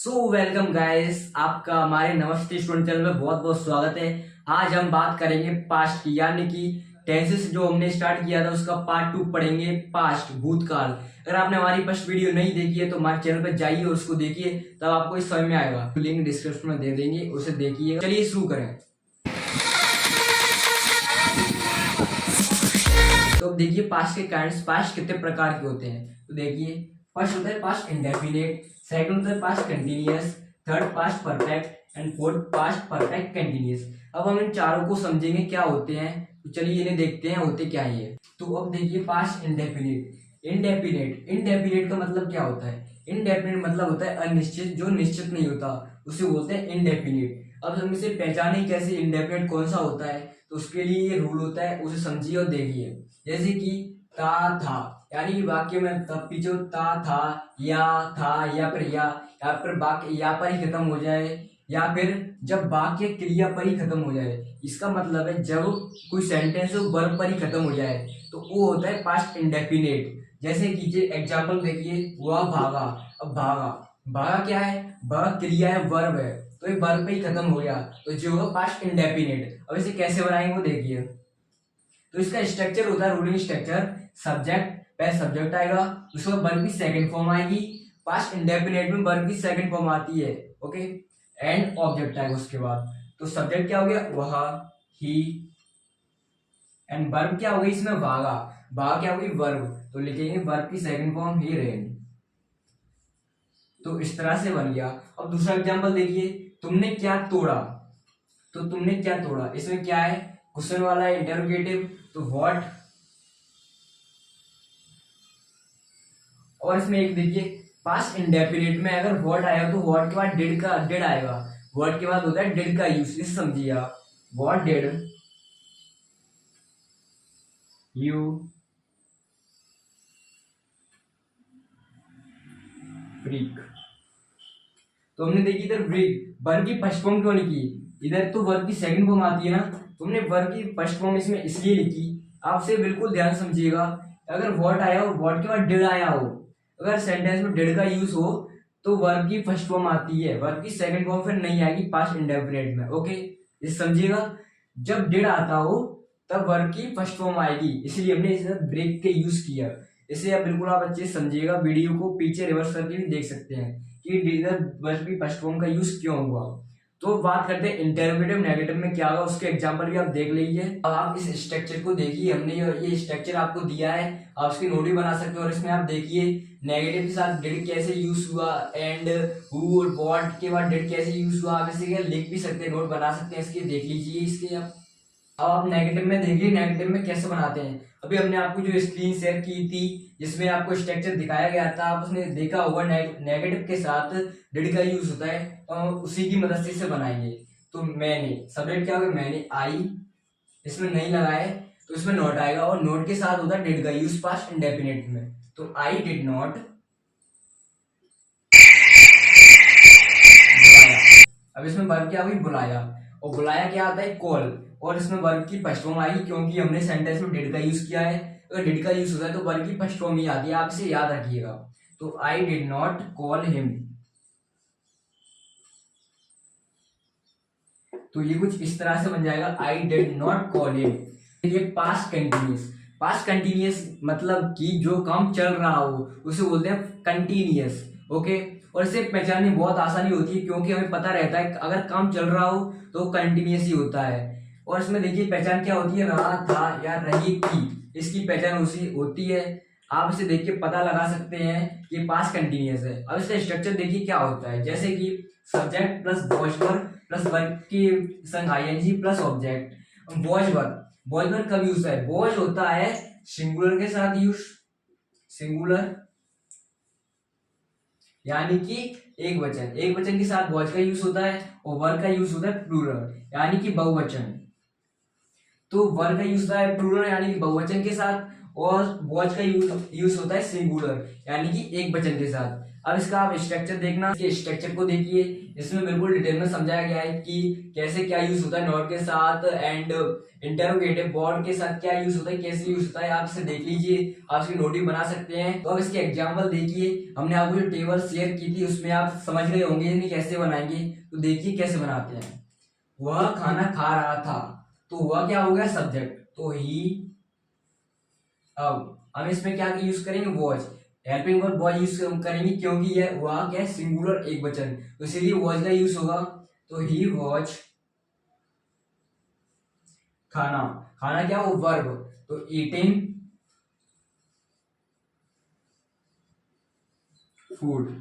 Welcome guys, आपका हमारे नमस्ते स्टूडेंट चैनल में बहुत बहुत स्वागत है। आज हम बात करेंगे पास्ट की, यानी कि टेंसेस जो हमने स्टार्ट किया था उसका पार्ट 2 पढ़ेंगे। पास्ट भूतकाल। अगर आपने हमारी फर्स्ट वीडियो नहीं देखी है तो हमारे चैनल पर जाइए और उसको देखिए, तब आपको इस समझ में आएगा। लिंक डिस्क्रिप्शन में दे देंगे, उसे देखिए। चलिए शुरू करें। तो अब देखिए पास्ट के काइंड्स, पास्ट कितने प्रकार के होते हैं। तो देखिए, फर्स्ट होता है पास्ट इंडेफिनिट, सेकंड होता है past continuous, third past perfect and fourth past perfect continuous. अब हम इन चारों को समझेंगे क्या होते हैं। तो चलिए इन्हें देखते हैं होते क्या है ये। तो अब देखिए पास्ट इंडेफिनिट। इंडेफिनिट इंडेफिनिट का मतलब क्या होता है। इंडेफिनिट मतलब होता है अनिश्चित, जो निश्चित नहीं होता उसे बोलते हैं इंडेफिनिट। अब हम इसे पहचाने कैसे इंडेफिनिट कौन सा होता है, तो उसके लिए ये रूल होता है, उसे समझिए और देखिए। जैसे कि ता था, यानी कि वाक्य में तब पीछे ता था या फिर या फिर वाक्य या पर ही खत्म हो जाए, या फिर जब वाक्य क्रिया पर ही खत्म हो जाए। इसका मतलब है जब कोई सेंटेंस वर्ब पर ही खत्म हो जाए तो वो होता है पास्ट इंडेफिनिट। जैसे कीजिए एग्जाम्पल देखिए, वह भागा। अब भागा, भागा क्या है, भागा क्रिया है, वर्ब है, तो ये वर्ब पे ही खत्म हो गया, तो जो होगा पास्ट इंडेफिनिट। अब इसे कैसे बनाएंगे वो देखिए। तो इसका स्ट्रक्चर होता है रूलिंग स्ट्रक्चर। सब्जेक्ट, पहले सब्जेक्ट आएगा, उसके बाद वर्ब की सेकंड फॉर्म आएगी। पास्ट इंडेफिनिट में वर्ब की सेकंड फॉर्म आती है, ओके। एंड ऑब्जेक्ट आएगा उसके बाद। तो सब्जेक्ट क्या हो गया, वह, ही, एंड वर्ब क्या हो गई इसमें, भागा। भागा क्या हो गई, वर्ब, तो लिखेंगे वर्ब की सेकंड फॉर्म ही रेन। तो इस तरह से बन गया। अब दूसरा एग्जांपल देखिए, तुमने क्या तोड़ा। तो तुमने क्या तोड़ा, इसमें क्या है, क्वेश्चन वाला है, इंटरोगेटिव, तो व्हाट। और इसमें एक देखिए, पास्ट इंडेफिनिट में अगर व्हाट आएगा तो व्हाट के बाद डिड आएगा। व्हाट के बाद होता है डिड का यूज, इसे समझिए आप। What did you break. तो हमने देखी इधर ब्रेक वर्ब की फर्स्ट फॉर्म क्यों नहीं की, इधर तो वर्ब की सेकंड फॉर्म आती है ना, तुमने वर्ब की फर्स्ट फॉर्म इसमें इसलिए लिखी। आपसे बिल्कुल ध्यान समझिएगा, अगर व्हाट आया हो, व्हाट के बाद डिड आया हो, अगर सेंटेंस में डिड का यूज हो तो वर्ब की फर्स्ट फॉर्म आती है, वर्ब की सेकंड फॉर्म फिर नहीं आएगी पास्ट इंडेफिनिट में, ओके। इसे समझिएगा, जब डिड आता हो तब वर्ब की फर्स्ट फॉर्म आएगी, इसलिए हमने इसे ब्रेक के यूज किया। इसे आप बिल्कुल आप अच्छे से समझिएगा, वीडियो को पीछे रिवर्स करके भी देख सकते हैं कि इधर वर्ब की फर्स्ट फॉर्म का यूज क्यों हुआ। तो बात करते हैं इंटरमीडिएट नेगेटिव में क्या होगा, उसके एग्जांपल भी आप देख लीजिए। अब आप इस स्ट्रक्चर को देखिए, हमने ये स्ट्रक्चर आपको दिया है, आप उसकी नोट भी बना सकते हो। और इसमें आप देखिए नेगेटिव के साथ डिड कैसे यूज हुआ, एंड हु और व्हाट के बाद डिड कैसे यूज हुआ, आप इसे लिख भी सकते हैं, नोट बना सकते हैं, इसके देख लीजिए इसके। अब आप नेगेटिव में देखिए, नेगेटिव में कैसे बनाते हैं। अभी हमने आपको जो स्क्रीन शेयर की थी जिसमें आपको स्ट्रक्चर दिखाया गया था, आप उसने देखा होगा नेगेटिव के साथ डिड का यूज होता है, तो हम उसी की मदद से इसे बनाएंगे। तो मैंने, सब्जेक्ट क्या होगा, मैंने, आई, इसमें नहीं लगा है तो इसमें नॉट आएगा, और नॉट के साथ होता है डिड का यूज पास्ट इंडेफिनिट में। तो आई डिड नॉट बुलाया। अब इसमें वर्ब क्या हुई, बुलाया, और बुलाया क्या आता है, कॉल, और इसमें वर्ब की फर्स्ट फॉर्म आई क्योंकि हमने सेंटेंस में डिड का यूज किया है। अगर डिड का यूज होता है तो वर्ब की फर्स्ट फॉर्म ही आती है, आप इसे याद रखिएगा। तो I did not call him. तो ये कुछ इस तरह से बन जाएगा, I did not call him. ये पास्ट कंटिन्यूस। पास्ट कंटिन्यूस मतलब कि जो काम चल रहा हो उसे बोलते हैं कंटिन्यूस, ओके। और इसे पहचानने में बहुत आसानी होती है क्योंकि हमें पता रहता है अगर काम चल रहा हो तो कंटिन्यूस ही होता है। और इसमें देखिए पहचान क्या होती है, रहा था या रही थी, इसकी पहचान उसी होती है। आप इसे देख के पता लगा सकते हैं कि पास्ट कंटिन्यूस है। अब इसका स्ट्रक्चर देखिए क्या होता है, जैसे कि subject plus was verb plus verb की संग ING plus object. Was verb, was verb कब यूज है, वॉज होता है सिंगुलर के साथ यूज, सिंगुलर यानी कि एक वचन, एक वचन के साथ वॉज का यूज होता है, और वर्ब का यूज होता है प्लूरल यानी कि बहुवचन। तो वर्ब का यूज होता है प्लूरल यानी कि बहुवचन के साथ, और वॉज का यूज होता है सिंगुलर यानी कि एक वचन के साथ। अब इसका आप स्ट्रक्चर देखना, इसके स्ट्रक्चर को देखिए, इसमें बिल्कुल डिटेल में समझाया गया है कि कैसे क्या यूज होता है नॉट के साथ एंड इंटरोगेटिव वर्ड के साथ क्या यूज होता है, कैसे यूज होता है। आप इसे देख लीजिए, आप इसकी नोट भी बना सकते हैं। तो अब इसके एग्जाम्पल देखिए, हमने आपको जो टेबल शेयर की थी उसमें आप समझ गए होंगे इन्हें कैसे बनाएंगे। तो देखिए कैसे बनाते हैं। वह खाना खा रहा था, तो वह क्या हो गया सब्जेक्ट, तो ही। अब हम इसमें क्या यूज करेंगे, watch. Helping verb watch use करेंगे क्योंकि यह वह क्या है सिंगुलर एक वचन, तो इसीलिए वॉच का यूज होगा। तो ही वॉच खाना, खाना क्या हो वर्ब, तो ईटिंग फूड।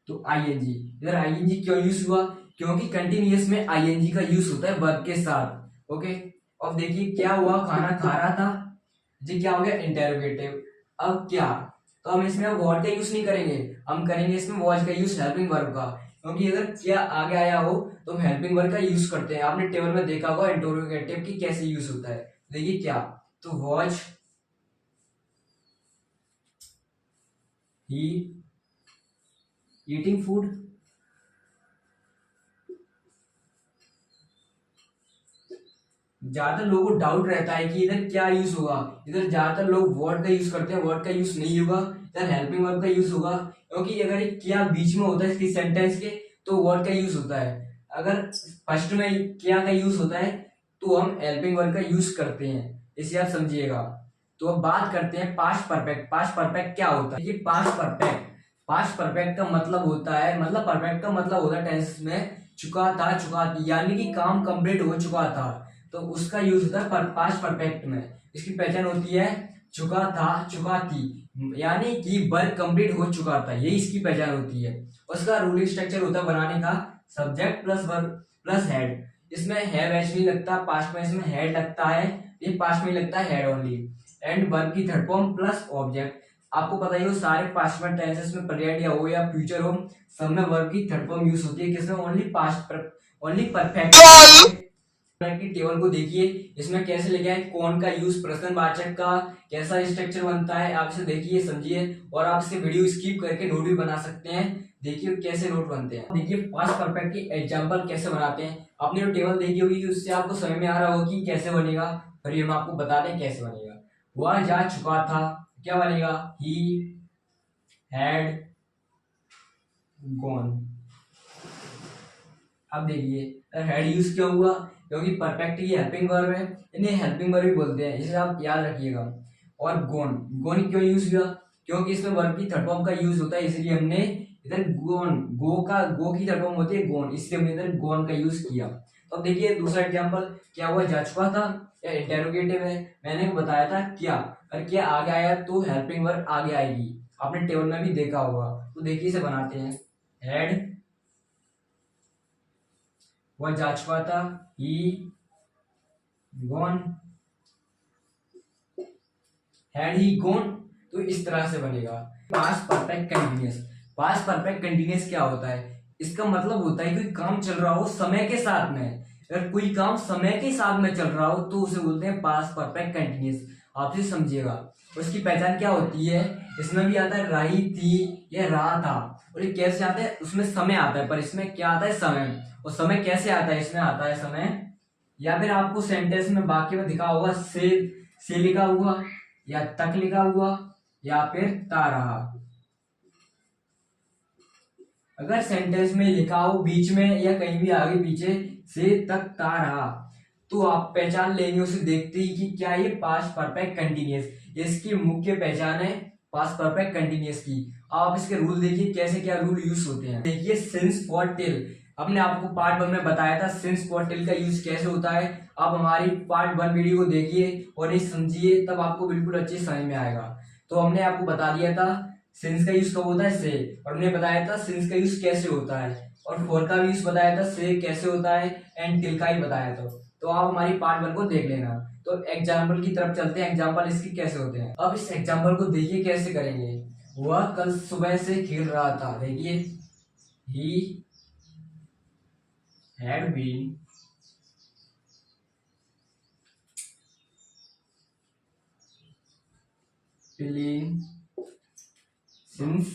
तो आईएनजी, इधर आईएनजी क्यों यूज हुआ, क्योंकि कंटिन्यूअस में आईएनजी का यूज होता है वर्ब के साथ। ओके, अब देखिए क्या हुआ, खाना खा रहा था, जी क्या हो गया इंटेरोगेटिव। अब क्या, तो हम इसमें वर्ड का यूज नहीं करेंगे, हम करेंगे इसमें वॉच का यूज हेल्पिंग वर्ब का, क्योंकि अगर क्या आगे आया हो तो हम हेल्पिंग वर्ब का यूज करते हैं। आपने टेबल में देखा होगा इंटेरोगेटिव की कैसे यूज होता है। देखिए क्या, तो वॉच ही ईटिंग फूड। ज्यादातर लोगों को डाउट रहता है कि इधर क्या यूज होगा, इधर ज्यादातर लोग वर्ड का यूज करते हैं, वर्ड का यूज नहीं होगा, इधर हेल्पिंग वर्ब का यूज होगा। क्योंकि अगर ये क्या बीच में होता है इसकी सेंटेंस के, तो वर्ड का यूज होता है। अगर फर्स्ट में क्या का यूज होता है तो हम हेल्पिंग वर्ब का यूज करते हैं, इसे आप समझिएगा। तो अब बात करते हैं पास्ट परफेक्ट। पास्ट परफेक्ट क्या होता है, ये पास्ट परफेक्ट, पास्ट परफेक्ट का मतलब होता है, मतलब परफेक्ट का मतलब होता है टेंस में चुका था, चुका थी, यानी कि काम कंप्लीट हो चुका था, तो उसका यूज होता है पास्ट परफेक्ट में। इसकी पहचान होती है चुका था, चुका थी, यानी कि वर्क कंप्लीट हो चुका था, यही इसकी पहचान होती है। उसका रूलिंग स्ट्रक्चर होता है बनाने का subject plus verb plus head. इसमें हैव एच नहीं लगता पास्ट में, इसमें हेड लगता है, ये पास्ट में लगता है हेड ओनली। एंड वर्ब की थर्ड फॉर्म प्लस ऑब्जेक्ट। आपको पता ही हो सारे पास्ट में टेंसेस में प्रेजेंट या हो या फ्यूचर हो, सब में वर्ब की थर्ड फॉर्म यूज होती है, किसमें ओनली पास्ट ओनली परफेक्ट। की टेबल को देखिए, इसमें कैसे लिखा है कौन का यूज प्रश्नवाचक का, कैसा स्ट्रक्चर बनता है, आप इसे देखिए समझिए, और आप इसे वीडियो स्किप करके नोट भी बना सकते हैं। देखिए कैसे नोट बनते हैं। देखिए पास्ट परफेक्ट की एग्जांपल कैसे बनाते हैं। आपने जो टेबल देखी होगी कि उससे आपको समझ में आ रहा होगा कि कैसे बनेगा, फिर हम आपको बता दें कैसे बनेगा। वह जा चुका था, क्या बनेगा, ही हैड गॉन। अब देखिए हेड यूज क्यों हुआ, क्योंकि परफेक्ट की हेल्पिंग वर्ब है, इन्हें हेल्पिंग वर्ब भी बोलते हैं, इसे आप याद रखिएगा। और गोन, गोन क्यों यूज हुआ, क्योंकि इसमें वर्ब की थर्ड फॉर्म का यूज होता है, इसलिए हमने इधर गोन, गो की थर्ड फॉर्म होती है गोन, इसलिए हमने इधर गोन का यूज किया। तो अब देखिए दूसरा एग्जाम्पल, क्या हुआ, जा चुका था, या इंटेरोगेटिव है, मैंने बताया था क्या, और क्या आगे आया तो हेल्पिंग वर्ब आगे आएगी, आपने टेबल में भी देखा होगा। तो देखिए इसे बनाते हैं, हेड वह जा चुका था, he gone, had he gone. तो इस तरह से बनेगा past perfect continuous. Past perfect continuous क्या होता है, इसका मतलब होता है कोई काम चल रहा हो समय के साथ में, अगर कोई काम समय के साथ में चल रहा हो तो उसे बोलते हैं पास्ट परफेक्ट कंटीन्यूअस। आप इसे समझिएगा। उसकी पहचान क्या होती है, इसमें भी आता है रही थी, या रहा था, और ये कैसे आता है, उसमें समय आता है, पर इसमें क्या आता है समय, और समय कैसे आता है, इसमें आता है समय, या फिर आपको सेंटेंस में बाकी में दिखा होगा से लिखा हुआ, या तक लिखा हुआ, या फिर ता रहा। अगर सेंटेंस में लिखा हो बीच में या कहीं भी आगे पीछे से तक ता रहा, तो आप पहचान लेंगे उसे देखते ही कि क्या ये पास्ट परफेक्ट कंटीन्यूअस, इसकी मुख्य पहचान है पास्ट परफेक्ट कंटीन्यूअस की। आप इसके रूल देखिए कैसे क्या रूल यूज होते हैं। देखिए सिंस फॉर टिल, हमने आपको पार्ट 1 में बताया था सिंस फॉर टिल का यूज कैसे होता है। आप हमारी पार्ट 1 वीडियो को देखिए और ये समझिए, तब आपको बिल्कुल अच्छी समझ में आएगा। तो हमने आपको बता दिया था सिंस का यूज कब होता है, से, और हमने बताया था सिंस का यूज कैसे होता है, और फॉर का भी यूज बताया था, से कैसे होता है, एंड टिल का ही बताया था। तो आप हमारी पार्ट 1 को देख लेना। तो एग्जाम्पल की तरफ चलते हैं, एग्जाम्पल इसकी कैसे होते हैं। अब इस एग्जाम्पल को देखिए कैसे करेंगे। वह कल सुबह से खेल रहा था, देखिए ही had been playing since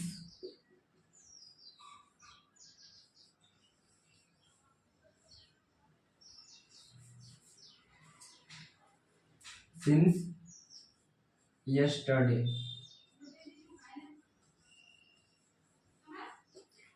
yesterday.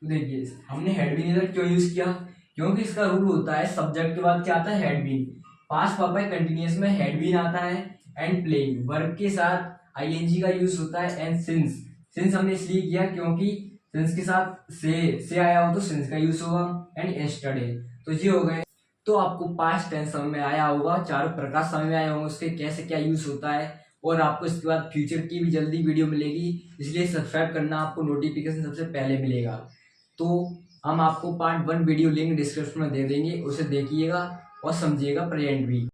देखिए हमने हैड बीन इधर क्यों यूज किया, क्योंकि इसका रूल होता है सब्जेक्ट के बाद क्या आता है, had been. Past perfect continuous में हैड बीन आता है एंड प्लेइंग। वर्ब के साथ आईएनजी का यूज होता है एंड सिंस। सिंस हमने इसलिए किया क्योंकि सिंस के साथ से आया हो तो सिंस का यूज होगा एंड यस्टरडे। तो ये हो गए। तो आपको पास्ट टेंस समझ में आया होगा, चारों प्रकार समझ में आए होंगे उसके कैसे क्या यूज होता है। और आपको इसके बाद फ्यूचर की भी जल्दी वीडियो मिलेगी, इसलिए सब्सक्राइब करना, आपको नोटिफिकेशन सबसे पहले मिलेगा। तो हम आपको पार्ट 1 वीडियो लिंक डिस्क्रिप्शन में दे देंगे, उसे देखिएगा और समझिएगा प्रेजेंट भी।